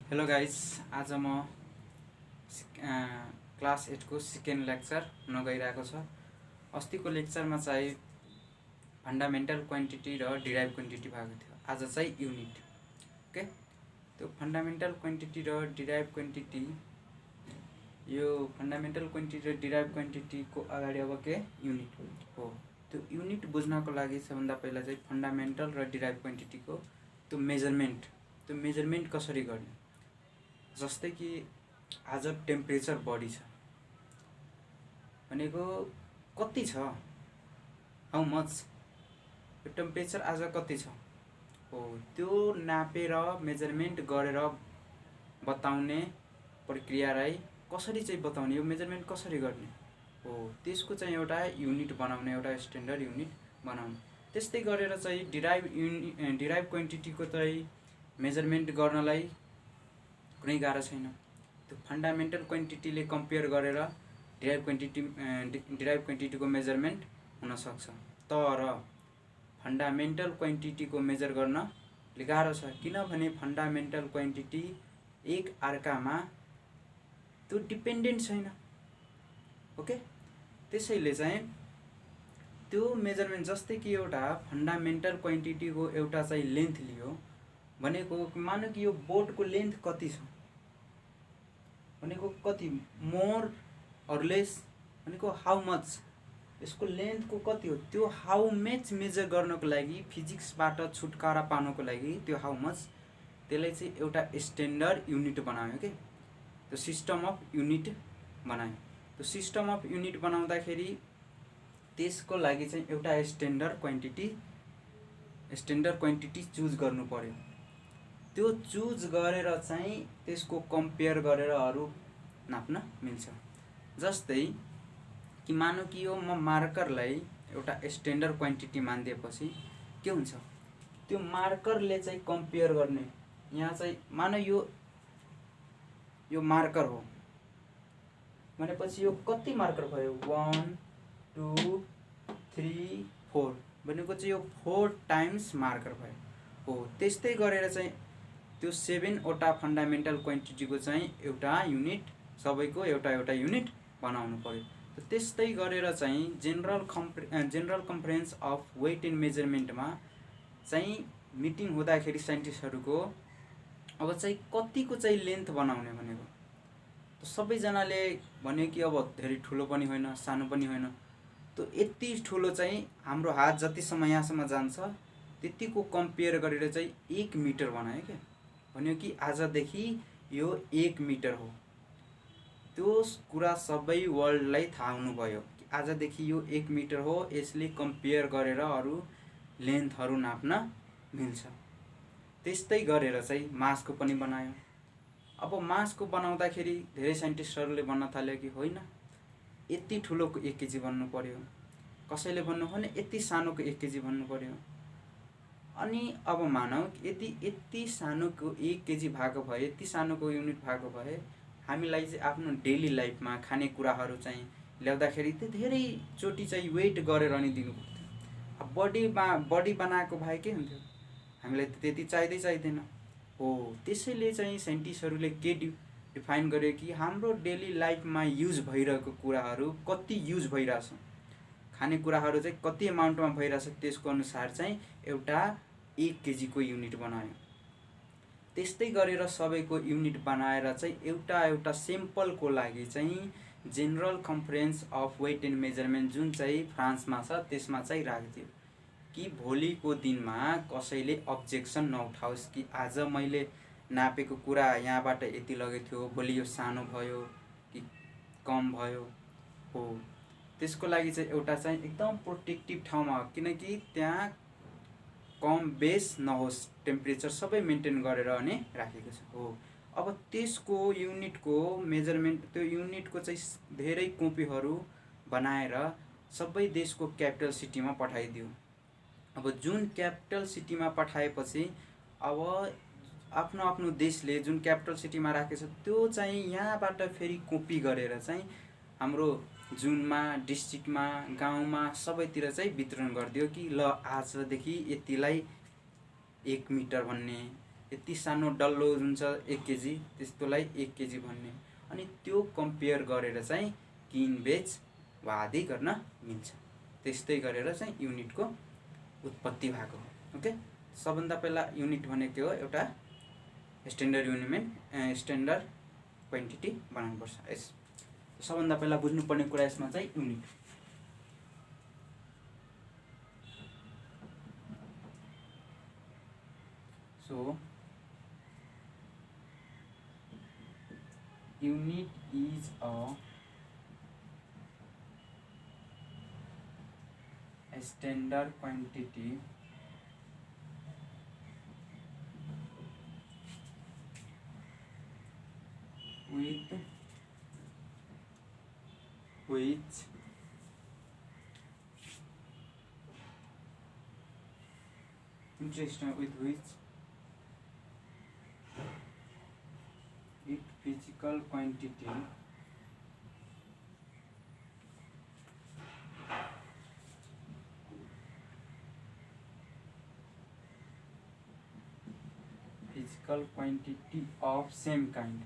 Hello guys, आज म class 8 को सेकेन्ड लेक्चर हुन गइरहेको छ। अस्तिको लेक्चरमा चाहिँ फन्डामेन्टल क्वान्टिटी र डिराइभ क्वान्टिटी भएको थियो। आज चाहिँ युनिट। ओके, त्यो फन्डामेन्टल क्वान्टिटी र डिराइभ क्वान्टिटी, यो फन्डामेन्टल क्वान्टिटी र डिराइभ क्वान्टिटीको अगाडि अब के युनिट हो। त्यो युनिट बुझ्नको लागि सबभन्दा पहिला चाहिँ फन्डामेन्टल र डिराइभ क्वान्टिटीको त्यो मेजरमेन्ट कसरी गर्ने। जस्तै कि आज टेम्परेचर बढी छ भनेको कति छ, हाउ मच, यो टेम्परेचर आज कति छ हो, त्यो नापेर मेजरमेन्ट गरेर बताउने प्रक्रियालाई कसरी चाहिँ बताउने, यो मेजरमेन्ट कसरी गर्ने हो, त्यसको चाहिँ एउटा युनिट बनाउने, एउटा स्ट्यान्डर्ड युनिट बनाउने। त्यस्तै गरेर चाहिँ डिराइभ क्वान्टिटीको चाहिँ मेजरमेन्ट गर्नलाई कुनै गाह्रो छैन। त्यो फन्डामेन्टल क्वान्टिटीले कम्पेयर गरेर डिराइभ क्वान्टिटीको मेजरमेन्ट हुन सक्छ। तर फन्डामेन्टल क्वान्टिटीको मेजर गर्न गाह्रो छ, किनभने फन्डामेन्टल क्वान्टिटी एक अर्कामा त्यो डिपेन्डेन्ट छैन। ओके, त्यसैले चाहिँ त्यो मेजरमेन्ट, जस्तै कि एउटा फन्डामेन्टल क्वान्टिटीको एउटा चाहिँ लेन्थ लियो भनेको, मानौ कि यो बोर्डको लेन्थ कति छ भनेको, कति मोर अर लेस भनेको हाउ मच, यसको लेन्थको कति हो, त्यो हाउ मच मेजर गर्नको लागि, फिजिक्सबाट छुटकारा पाउनको लागि त्यो हाउ मच, त्यसलाई चाहिँ एउटा स्ट्यान्डर्ड युनिट बनायो के, त्यो सिस्टम अफ युनिट बनायो। त्यो सिस्टम अफ युनिट बनाउँदाखेरि त्यसको लागि चाहिँ एउटा स्ट्यान्डर्ड क्वान्टिटी चुज गर्नु पर्यो। त्यो चुज गरेर चाहिँ त्यसको कम्पेयर गरेर अरू नाप्न मिल्छ। जस्तै कि मानौ कि यो म मार्करलाई एउटा स्ट्यान्डर्ड क्वान्टिटी मानिदिएपछि के हुन्छ, त्यो मार्करले चाहिँ कम्पेयर गर्ने, यहाँ चाहिँ मानौ यो मार्कर हो भनेपछि यो कति मार्कर भयो, 1 2 3 4 भनेको चाहिँ यो 4 टाइम्स मार्कर भयो हो। त्यस्तै गरेर चाहिँ त्यो 7 वटा फन्डामेन्टल क्वान्टिटीको चाहिँ एउटा युनिट, सबैको एउटा एउटा युनिट बनाउनु पर्यो। त्यस्तै गरेर चाहिँ general conference of weight and मेजरमेन्टमा चाहिँ मिटिङ हुँदाखेरि साइन्टिस्टहरूको अब चाहिँ कतिको चाहिँ लेन्थ बनाउने भनेको, सबैजनाले भन्यो कि अब धेरै ठुलो पनि होइन सानो पनि होइन, त्यो यति ठुलो चाहिँ हाम्रो हात जतिसम्म यहाँसम्म जान्छ त्यतिको कम्पेयर गरेर चाहिँ 1 मिटर बनायो क्या, भन्यो कि आजदेखि यो 1 मिटर हो। त्यो कुरा सबै वर्ल्डलाई थाहा हुनुभयो कि आजदेखि यो 1 मिटर हो, यसले कम्पेयर गरेर अरू लेन्थहरू नाप्न मिल्छ। त्यस्तै गरेर चाहिँ मासको पनि बनायो। अब मासको बनाउँदाखेरि धेरै साइन्टिस्टहरूले भन्न थाल्यो कि होइन, यति ठुलोको 1 केजी भन्नु पर्यो, कसैले भन्नु भने यति सानोको 1 केजी भन्नु पर्यो। अनि अब मानौ यति सानोको 1 केजी भएको भए, यति सानोको युनिट भएको भए, हामीलाई चाहिँ आफ्नो डेली लाइफमा खानेकुराहरू चाहिँ ल्याउँदाखेरि त्यो धेरैचोटि चाहिँ वेट गरेर अनि दिनु पर्थ्यो। अब बडी बनाएको भए के हुन्थ्यो, हामीलाई त्यति चाहिँदैन हो। त्यसैले चाहिँ साइन्टिस्टहरूले के डिफाइन गर्यो कि हाम्रो डेली लाइफमा युज भइरहेको कुराहरू कति युज भइरहेछ, खानेकुराहरू चाहिँ कति अमाउन्टमा भइरहेछ, त्यसको अनुसार चाहिँ एउटा 1 केजीको युनिट बनायो। त्यस्तै गरेर सबैको युनिट बनाएर चाहिँ एउटा सेम्पलको लागि चाहिँ general conference of weight and measurement जुन चाहिँ फ्रान्समा छ त्यसमा चाहिँ राखिदियो कि भोलिको दिनमा कसैले अब्जेक्सन नउठाओस् कि आज मैले नापेको कुरा यहाँबाट यति लगेको थियो, भोलि यो सानो भयो कि कम भयो हो। त्यसको लागि चाहिँ एउटा चाहिँ एकदम प्रोटेक्टिभ ठाउँमा, किनकि त्यहाँ कम बेस नहोस्, टेम्परेचर सबै मेन्टेन गरेर अनि राखेको छ हो। अब त्यसको युनिटको मेजरमेन्ट, त्यो युनिटको चाहिँ धेरै कपीहरू बनाएर सबै देशको क्यापिटल सिटीमा पठाइदियो। अब जुन क्यापिटल सिटीमा पठाएपछि अब आफ्नो देशले जुन क्यापिटल सिटीमा राखेको छ त्यो चाहिँ यहाँबाट फेरि कपी गरेर चाहिँ हाम्रो जुनमा, डिस्ट्रिक्टमा, गाउँमा सबैतिर चाहिँ वितरण गरिदियो कि ल आजदेखि यतिलाई 1 मिटर भन्ने, यति सानो डल्लो हुन्छ 1 केजी, त्यस्तोलाई 1 केजी भन्ने। अनि त्यो कम्पेयर गरेर चाहिँ किनबेच वा आदि गर्न मिल्छ। त्यस्तै गरेर चाहिँ युनिटको उत्पत्ति भएको हो। ओके, सबभन्दा पहिला युनिट भनेको के हो, एउटा स्ट्यान्डर्ड क्वान्टिटी बनाउनुपर्छ। यस सबभन्दा पहिला बुझ्नुपर्ने कुरा यसमा चाहिँ unit. So unit is a standard quantity with which it physical quantity of same kind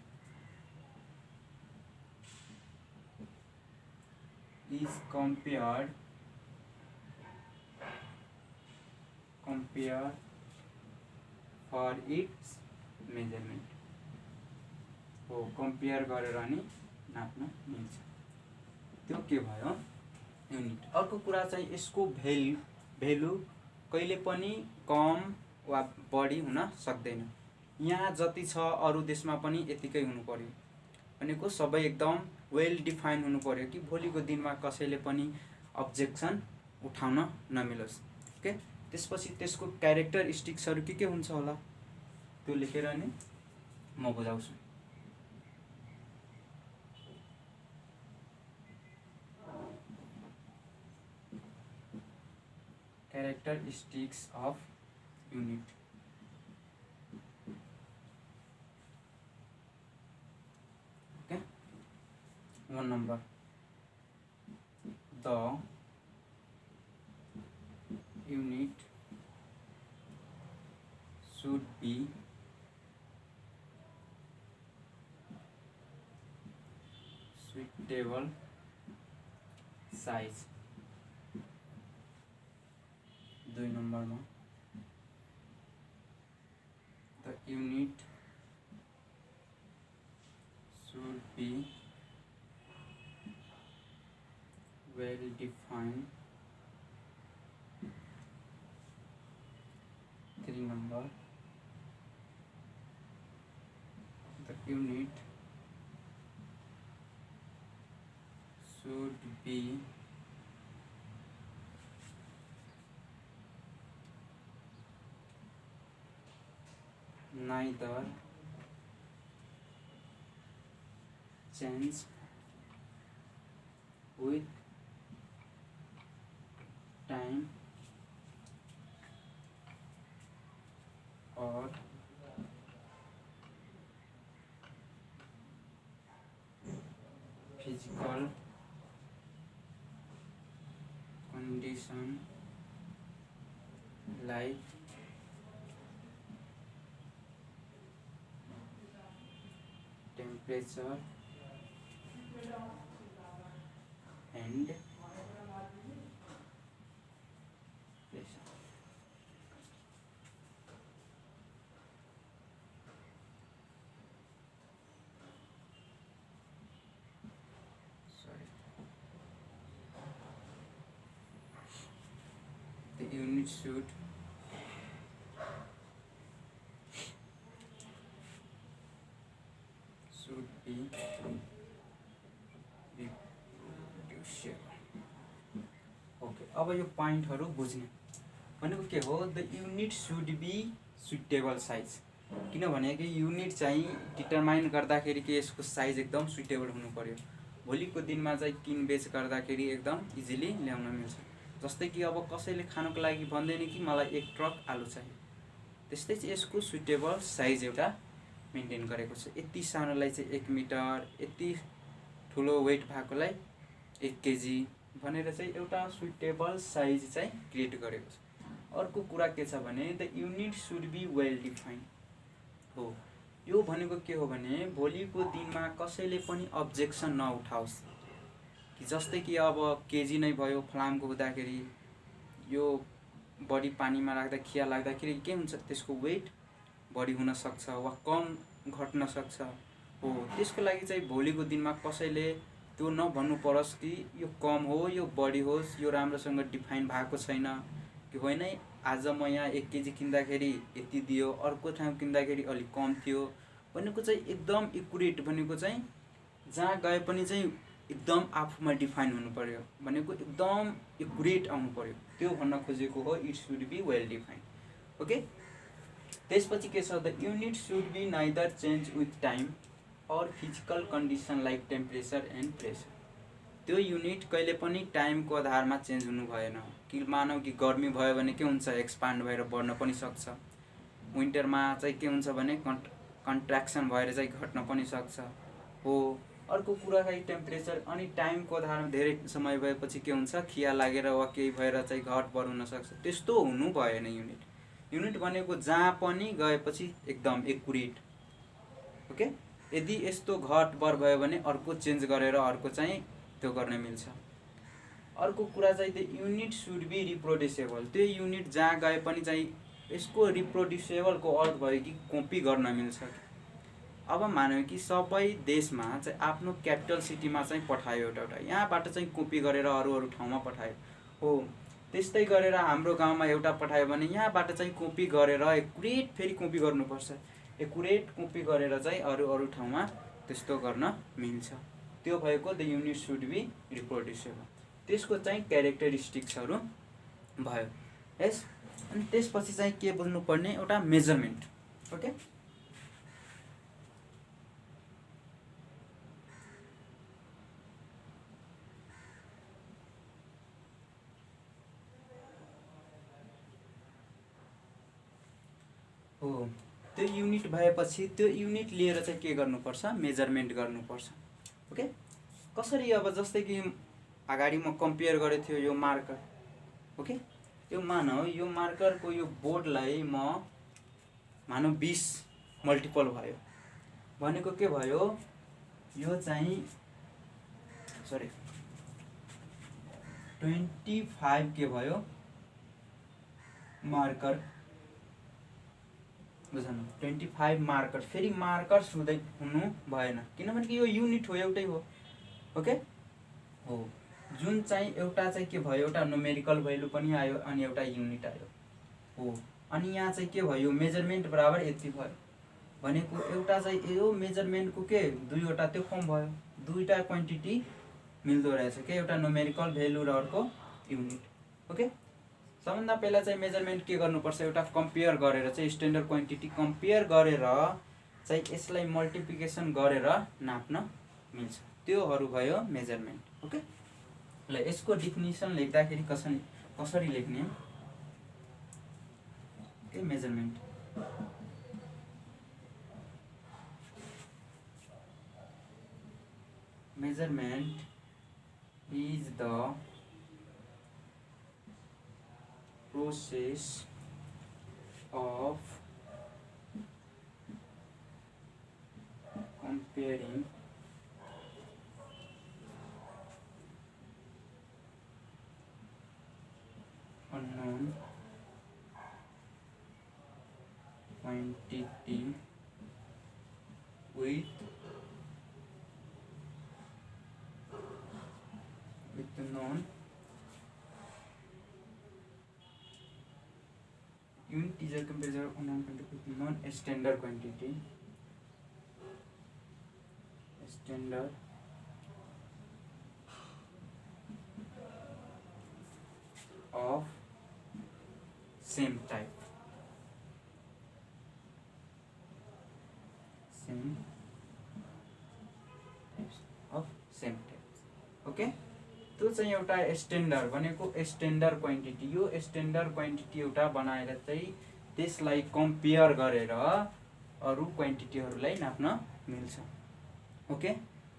is compared for its measurement। हो कम्पेयर गरेर नि नाप्न मिल्छ, त्यो के भयो युनिट। अर्को कुरा चाहिँ यसको भेल्यु कहिले पनि कम वा बढी हुन सक्दैन। यहाँ जति छ अरू देशमा पनि यतिकै हुनु पर्यो भनेको सबै एकदम वेल डिफाइन हुनु पर्यो कि भोलिको दिनमा कसैले पनि अब्जेक्सन उठाउन नमिलोस्। ओके, त्यसपछि त्यसको क्यारेक्टरिस्टिक्सहरू के हुन्छ होला त्यो लेखेर नि म बुझाउँछु। Characteristics of unit। Okay, 1 number, the unit should be suitable size। 2 number में the unit should be well defined। 3 number the unit should be neither change with time or physical condition like temperature and pressure। The unit should be okay, अब यो पॉइंटहरु बुझ्ने भनेको के हो, the unit should be suitable size. किनभने कि unit चाहिँ डिटरमाइन गर्दाखेरि के यसको साइज एकदम सुटेबल हुनु पर्यो। भोलिको दिनमा चाहिँ किनबेच गर्दाखेरि एकदम इजिली ल्याउन मिल्छ। जस्तै कि अब कसैले खानको लागि भन्दैन कि मलाई 1 ट्रक आलु चाहियो, त्यस्तै चाहिँ यसको सुटेबल साइज एउटा मेन्टेन गरेको छ। यति सानोलाई चाहिँ 1 मिटर, यति ठुलो वेट भएकोलाई 1 केजी भनेर चाहिँ एउटा सुटेबल साइज चाहिँ क्रिएट गरेको छ। अर्को कुरा के छ भने the unit should be well defined. हो। यो भनेको के हो भने भोलिको दिनमा कसैले पनि अब्जेक्सन नउठाओस् कि जस्तै कि अब केजी नै भयो फलामको हुँदाखेरि यो बढी पानीमा राख्दा खिया लाग्दाखेरि के हुन्छ, त्यसको वेट बढी हुन सक्छ वा कम घट्न सक्छ। हो, त्यसको लागि चाहिँ भोलिको दिनमा कसैले त्यो नभन्नु परोस् कि यो कम हो यो बढी होस्, यो राम्रोसँग डिफाइन भएको छैन कि होइन आज म यहाँ 1 केजी किन्दाखेरि यति दियो, अर्को ठाउँ किन्दाखेरि अलिक कम थियो भनेको चाहिँ एकदम एकुरेट भनेको चाहिँ जहाँ गए पनि चाहिँ एकदम आफूमा डिफाइन हुनु पर्यो भनेको एकदम एकुरेट आउनु पर्यो, त्यो भन्न खोजेको हो it should be well defined. Okay, त्यसपछि के छ, the unit should be neither change with time और physical condition like temperature and pressure. त्यो युनिट कहिले पनि टाइमको आधारमा चेन्ज हुनु भएन कि मानौ कि गर्मी भयो भने के हुन्छ, एक्सपान्ड भएर बढ्न पनि सक्छ, विन्टरमा चाहिँ के हुन्छ भने कन्ट्र्याक्सन भएर चाहिँ घट्न पनि सक्छ। हो, अर्को कुरा है टेम्परेचर अनि टाइमको आधारमा धेरै समय भएपछि के हुन्छ, खिया लागेर वा केही भएर चाहिँ घट बढ हुन सक्छ, त्यस्तो हुनु भएन। युनिट भनेको जहाँ पनि गएपछि एकदम एकुरेट। ओके, यदि यस्तो घट बढ भयो भने अर्को चेन्ज गरेर अर्को चाहिँ त्यो गर्न मिल्छ। अर्को कुरा चाहिँ द युनिट सुड बी रिप्रोड्युसेबल। त्यो युनिट जहाँ गए पनि चाहिँ यसको रिप्रोड्युसेबलको अर्थ भयो कि कपी गर्न मिल्छ। अब मानौँ कि सबै देशमा चाहिँ आफ्नो क्यापिटल सिटीमा चाहिँ पठायो एउटा यहाँबाट चाहिँ कपी गरेर अरू ठाउँमा पठायो। हो, त्यस्तै गरेर हाम्रो गाउँमा एउटा पठायो भने यहाँबाट चाहिँ कपी गरेर एकुरेट फेरि कपी गर्नुपर्छ, एकुरेट कपी गरेर चाहिँ अरू ठाउँमा त्यस्तो गर्न मिल्छ। त्यो भएको द युनिट सुड बी रिप्रोड्युसेबल। त्यसको चाहिँ क्यारेक्टरिस्टिक्सहरू भयो। यस, अनि त्यसपछि चाहिँ के बुझ्नुपर्ने, एउटा मेजरमेन्ट। ओके, हो, त्यो युनिट भएपछि त्यो युनिट लिएर चाहिँ के गर्नुपर्छ, मेजरमेन्ट गर्नुपर्छ। ओके, कसरी, अब जस्तै कि अगाडि म कम्पेयर गरेको थियो यो मार्कर। ओके, यो मानौ यो मार्करको यो बोर्डलाई म मानौ 20 मल्टिपल भयो भनेको के भयो, यो चाहिँ 25 के भयो मार्कर, बुझ्नु, 25 मार्कर। फेरि मार्कर्स हुनु भएन किनभने यो युनिट हो, एउटै हो। ओके, हो, जुन चाहिँ एउटा चाहिँ के भयो, एउटा न्युमेरिकल भ्यालु पनि आयो अनि एउटा युनिट आयो। हो, अनि यहाँ चाहिँ के भयो, मेजरमेन्ट बराबर यति भयो भनेको एउटा चाहिँ यो मेजरमेन्टको के दुईवटा त्यो फर्म भयो, दुईटा क्वान्टिटी मिल्दो रहेछ के, एउटा न्युमेरिकल भ्यालु र अर्को युनिट। ओके, सबभन्दा पहिला चाहिँ मेजरमेन्ट के गर्नुपर्छ, एउटा कम्पेयर गरेर चाहिँ स्ट्यान्डर्ड क्वान्टिटी कम्पेयर गरेर चाहिँ यसलाई मल्टिप्लिकेसन गरेर नाप्न मिल्छ, त्योहरू भयो मेजरमेन्ट। ओके, ल यसको डिफिनिसन लेख्दाखेरि कसरी लेख्ने, के measurement, measurement is the process of comparing unknown quantity with known unit is a comparison of unknown quantity with known standard quantity, standard of same type, same types of same types. Okay, त्यो चाहिँ एउटा standard भनेको standard quantity, यो standard quantity एउटा बनाएर चाहिँ त्यसलाई compare गरेर अरू क्वान्टिटीहरूलाई नाप्न मिल्छ। ओके,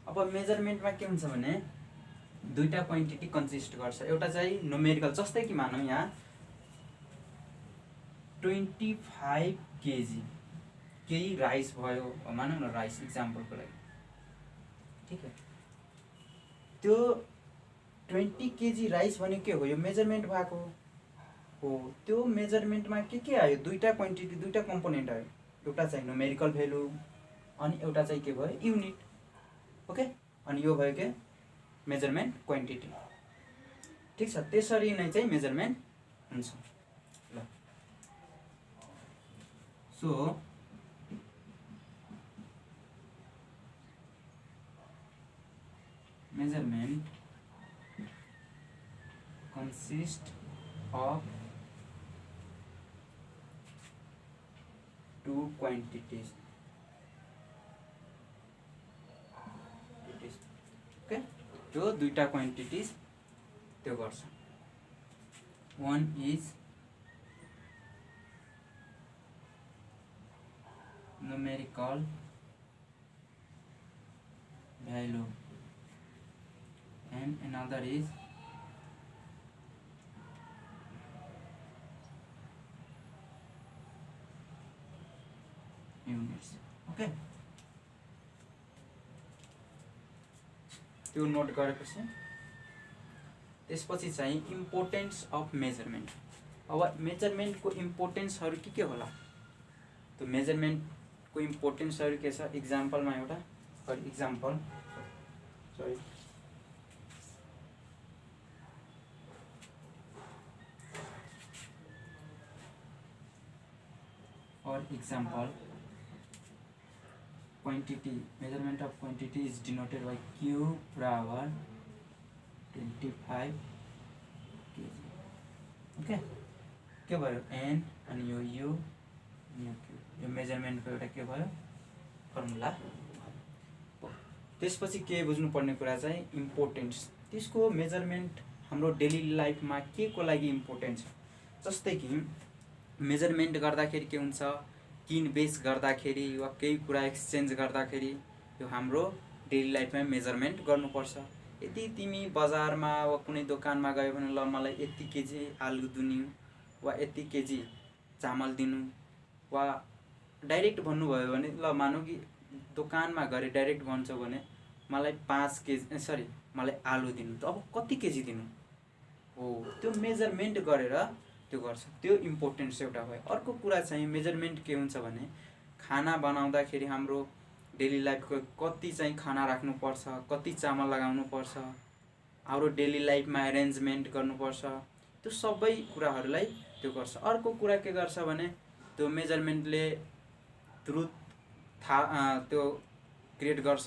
अब मेजरमेन्टमा के हुन्छ भने दुईटा क्वान्टिटी कन्सिस्ट गर्छ, एउटा चाहिँ न्युमेरिकल, जस्तै कि मानौँ यहाँ 25 केजी केही राइस भयो, मानौँ न राइस इक्जाम्पलको लागि, ठिक है। त्यो 20 केजी राइस भनेको के हो, यो मेजरमेन्ट भएको हो। त्यो मेजरमेन्टमा के आयो, दुईवटा क्वान्टिटी, दुईवटा कम्पोनेन्ट आयो। एउटा चाहिँ न्युमेरिकल भ्यालु अनि एउटा चाहिँ के भयो, युनिट। ओके, अनि यो भयो के मेजरमेन्ट क्वान्टिटी, ठिक छ। त्यसरी नै चाहिँ मेजरमेन्ट हुन्छ। ल so measurement consists of two quantities. Okay, त्यो दुईटा क्वान्टिटिज त्यो गर्छ। one is numerical value and another is units. Okay, त्यो नोट गरेपछि त्यसपछि चाहिँ इम्पोर्टेन्स अफ मेजरमेन्ट। अब मेजरमेन्टको इम्पोर्टेन्सहरू के होला, त्यो मेजरमेन्टको इम्पोर्टेन्सहरू के छ, इक्जाम्पलमा एउटा for example quantity, measurement of quantity is denoted by Q power 25 kg. Okay, के भयो n अनि यो u अनि यो q, यो मेजरमेन्टको एउटा के भयो फर्मुला। त्यसपछि के बुझ्नुपर्ने कुरा चाहिँ इम्पोर्टेन्स, त्यसको मेजरमेन्ट हाम्रो डेली लाइफमा के को लागि इम्पोर्टेन्ट छ। जस्तै कि मेजरमेन्ट गर्दाखेरि के हुन्छ, किन बेच गर्दाखेरि वा केही कुरा एक्सचेन्ज गर्दाखेरि यो हाम्रो डेली लाइफमा मेजरमेन्ट गर्नुपर्छ। यदि तिमी बजारमा वा कुनै दोकानमा गयो भने ल मलाई यति केजी आलु दिनु वा यति केजी चामल दिनु, वा डाइरेक्ट भन्नुभयो भने ल मानौ कि दोकानमा गएर डाइरेक्ट भन्छौ भने मलाई 5 केजी सरी मलाई आलु दिनु, त अब कति केजी दिनु हो, त्यो मेजरमेन्ट गरेर त्यो गर्छ। त्यो इम्पोर्टेन्स एउटा भयो। अर्को कुरा चाहिँ मेजरमेन्ट के हुन्छ भने खाना बनाउँदाखेरि हाम्रो डेली लाइफको कति चाहिँ खाना राख्नुपर्छ, कति चामल लगाउनुपर्छ, हाम्रो डेली लाइफमा एरेन्जमेन्ट गर्नुपर्छ, त्यो सबै कुराहरूलाई त्यो गर्छ। अर्को कुरा के गर्छ भने त्यो मेजरमेन्टले ट्रुथ त्यो क्रिएट गर्छ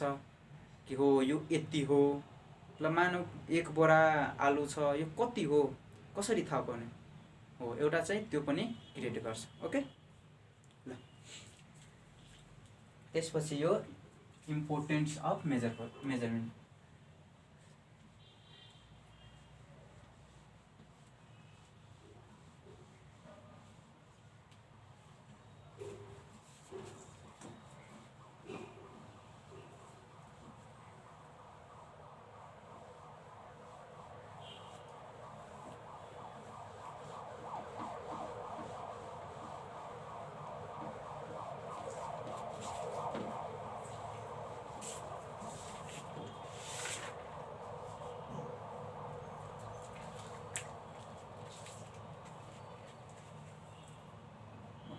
कि हो यो यति हो, ल मानौ 1 बोरा आलु छ, यो कति हो कसरी थाहा पाउने हो, एउटा चाहिँ त्यो पनि क्रिएट गर्छ। ओके, ल त्यसपछि यो importance of measurement.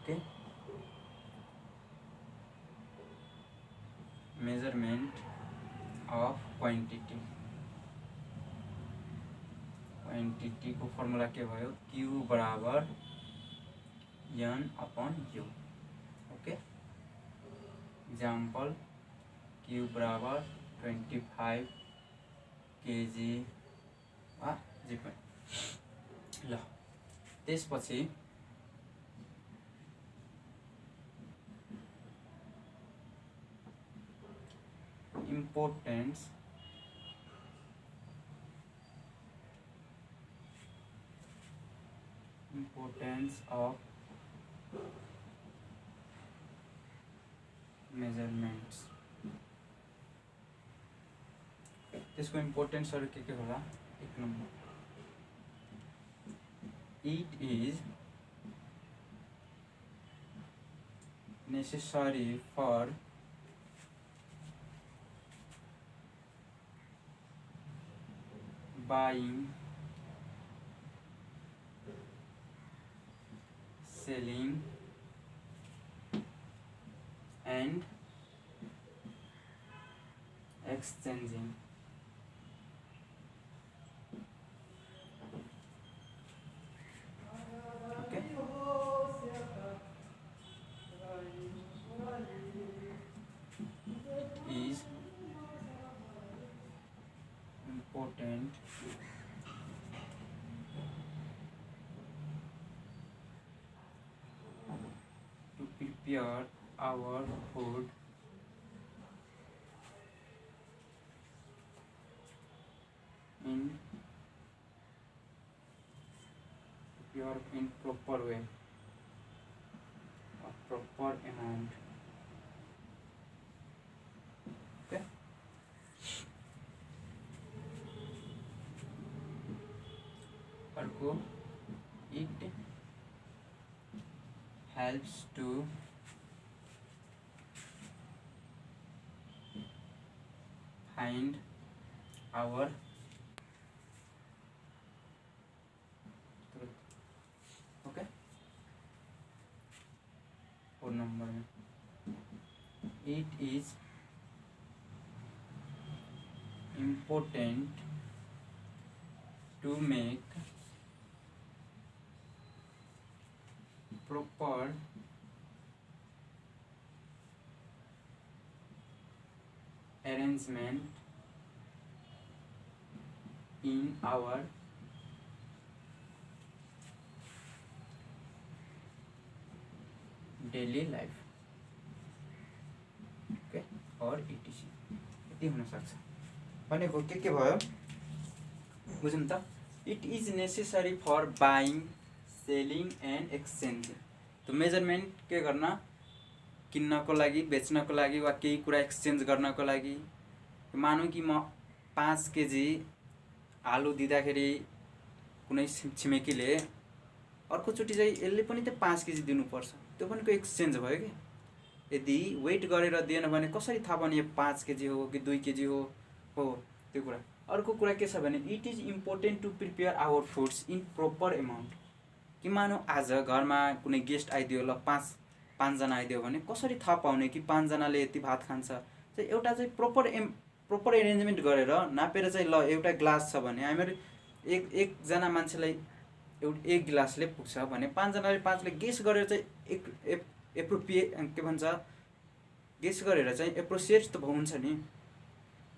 Okay, measurement of quantity, quantity को फर्मुला के भयो, Q बराबर n upon U। Okay, example Q बराबर 25 kg वा जे पनि। ल त्यसपछि importance of measurements। त्यसको इम्पोर्टेन्सहरु के होला, 1 number it is necessary for buying, selling and exchanging. Okay. Is important to prepare our food in proper way, a proper amount. Okay. अर्को, it helps to find our truth. Okay. 4 number में, it is important to make proper arrangement in our daily life. Okay, और etc. यति हुन सक्छ भनेको के भयो बुझ्नु त. It is necessary for buying, selling and exchanging. त मेजरमेन्ट के गर्न, किन्नको लागि, बेच्नको लागि वा केही कुरा एक्सचेन्ज गर्नको लागि. मानौँ कि म 5 केजी आलु दिँदाखेरि कुनै छिमेकीले अर्कोचोटि चाहिँ यसले पनि त 5 केजी दिनुपर्छ, त्यो पनि एक्सचेन्ज भयो कि. यदि वेट गरेर दिएन भने कसरी थाहा पाउने यो 5 केजी हो कि 2 केजी हो त्यो कुरा. अर्को कुरा के छ भने it is important to prepare our foods in proper amount. कि मानौँ आज घरमा कुनै गेस्ट आइदियो, ल 5 जना आइदियो भने कसरी थाहा पाउने कि 5 जनाले यति भात खान्छ. चाहिँ एउटा चाहिँ प्रोपर एरेन्जमेन्ट गरेर नापेर चाहिँ ल एउटा ग्लास छ भने हामीहरू एकजना मान्छेलाई एक गिलासले पुग्छ भने 5 जनाले 5ले गेस गरेर चाहिँ के भन्छ, गेस गरेर चाहिँ एप्रोसिएट त हुन्छ नि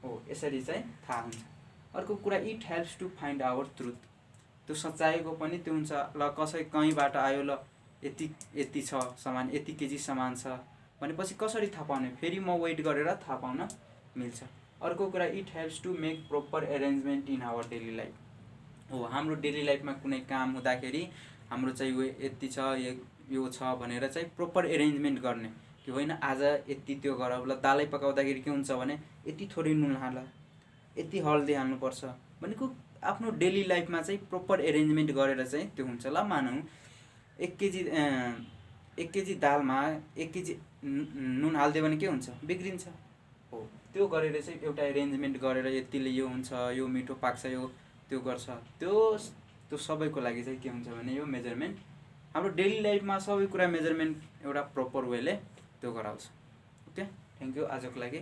हो. यसरी चाहिँ थाहा हुन्छ. अर्को कुरा, it helps to find our truth. त्यो सच्चाइको पनि त्यो हुन्छ. ल कसै कहीँबाट आयो, ल यति छ सामान, यति केजी सामान छ भनेपछि कसरी थाहा पाउने, फेरि म वेट गरेर थाहा पाउन मिल्छ. अर्को कुरा, it helps to make proper arrangement in our daily life. हो, हाम्रो डेली लाइफमा कुनै काम हुँदाखेरि हाम्रो चाहिँ यो यति छ, यो छ भनेर चाहिँ प्रोपर एरेन्जमेन्ट गर्ने कि होइन आज यति त्यो गर. ल दालै पकाउँदाखेरि के हुन्छ भने यति थोरै नुन हाल, यति हल्दी हाल्नुपर्छ भनेको आफ्नो डेली लाइफमा चाहिँ प्रोपर एरेन्जमेन्ट गरेर चाहिँ त्यो हुन्छ. ल मानौँ 1 केजी दालमा 1 केजी नुन हालिदियो भने के हुन्छ, बिग्रिन्छ. हो, त्यो गरेर चाहिँ एउटा एरेन्जमेन्ट गरेर यतिले यो हुन्छ, यो मिठो पाक्छ, यो त्यो गर्छ. त्यो सबैको लागि चाहिँ के हुन्छ भने यो मेजरमेन्ट हाम्रो डेली लाइफमा सबै कुरा मेजरमेन्ट एउटा प्रोपर वेले त्यो गराउँछ. ओके, थ्याङ्क यू आजको लागि.